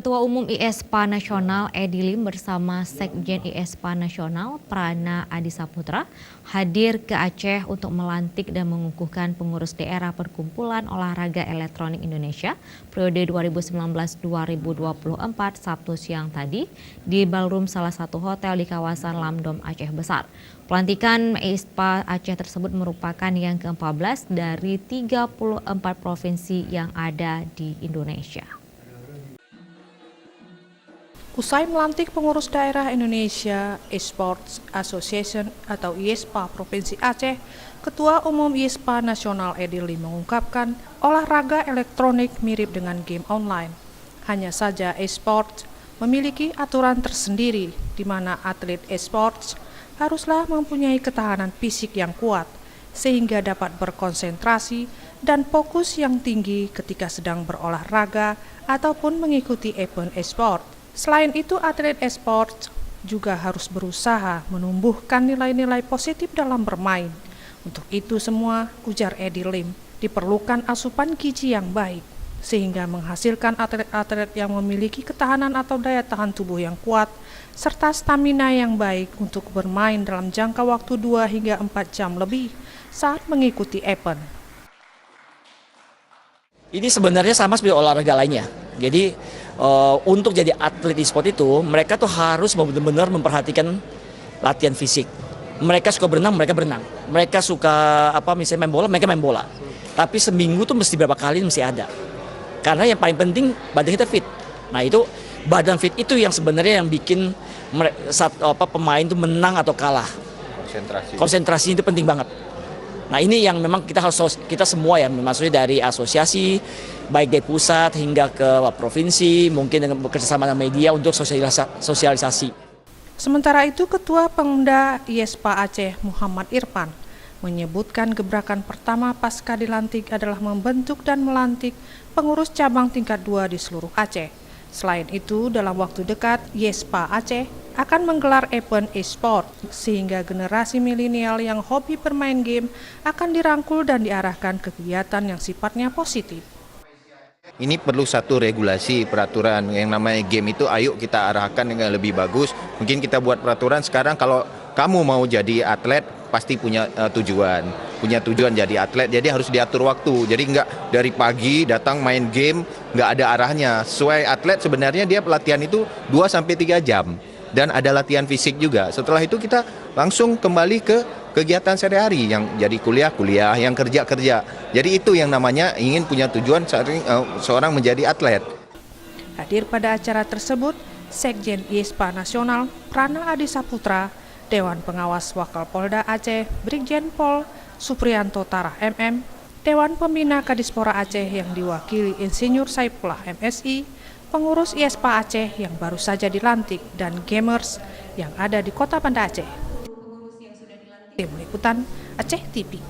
Ketua Umum IESPA Nasional Edi Lim bersama Sekjen IESPA Nasional Prana Adisaputra hadir ke Aceh untuk melantik dan mengukuhkan pengurus daerah Perkumpulan Olahraga Elektronik Indonesia periode 2019-2024 Sabtu siang tadi di ballroom salah satu hotel di kawasan Lamdom Aceh Besar. Pelantikan IESPA Aceh tersebut merupakan yang ke-14 dari 34 provinsi yang ada di Indonesia. Usai melantik pengurus daerah Indonesia Esports Association atau IESPA Provinsi Aceh, Ketua Umum IESPA Nasional Edi Lim mengungkapkan olahraga elektronik mirip dengan game online. Hanya saja esports memiliki aturan tersendiri di mana atlet esports haruslah mempunyai ketahanan fisik yang kuat sehingga dapat berkonsentrasi dan fokus yang tinggi ketika sedang berolahraga ataupun mengikuti event esports. Selain itu, atlet esports juga harus berusaha menumbuhkan nilai-nilai positif dalam bermain. Untuk itu semua, ujar Edi Lim, diperlukan asupan gizi yang baik, sehingga menghasilkan atlet-atlet yang memiliki ketahanan atau daya tahan tubuh yang kuat, serta stamina yang baik untuk bermain dalam jangka waktu 2 hingga 4 jam lebih saat mengikuti event. Ini sebenarnya sama seperti olahraga lainnya. Jadi untuk jadi atlet e-sport itu mereka tuh harus benar-benar memperhatikan latihan fisik. Mereka suka berenang, mereka berenang. Mereka suka misalnya main bola, mereka main bola. Tapi seminggu tuh mesti berapa kali mesti ada. Karena yang paling penting badan kita fit. Nah itu badan fit itu yang sebenarnya yang bikin pemain tuh menang atau kalah. Konsentrasi itu penting banget. Nah ini yang memang kita semua ya, maksudnya dari asosiasi, baik dari pusat hingga ke provinsi, mungkin dengan bekerjasama dengan media untuk sosialisasi. Sementara itu, Ketua Pemda IESPA Aceh Muhammad Irfan menyebutkan gebrakan pertama pasca dilantik adalah membentuk dan melantik pengurus cabang tingkat 2 di seluruh Aceh. Selain itu, dalam waktu dekat, IESPA Aceh akan menggelar event e-sport sehingga generasi milenial yang hobi bermain game akan dirangkul dan diarahkan ke kegiatan yang sifatnya positif. Ini perlu satu regulasi peraturan yang namanya game itu, ayo kita arahkan dengan lebih bagus. Mungkin kita buat peraturan sekarang, kalau kamu mau jadi atlet pasti punya tujuan jadi atlet, jadi harus diatur waktu. Jadi enggak dari pagi datang main game nggak ada arahnya. Sesuai atlet sebenarnya dia pelatihan itu 2-3 jam dan ada latihan fisik juga. Setelah itu kita langsung kembali ke kegiatan sehari-hari, yang jadi kuliah, yang kerja. Jadi itu yang namanya ingin punya tujuan seorang menjadi atlet. Hadir pada acara tersebut, Sekjen IESPA Nasional Prana Adisaputra, Dewan Pengawas Wakapolda Aceh Brigjen Pol Supriyanto Tarah MM, Dewan Pembina Kadispora Aceh yang diwakili Insinyur Saifullah MSI, pengurus IESPA Aceh yang baru saja dilantik, dan gamers yang ada di Kota Banda Aceh. Tim Liputan Aceh TV.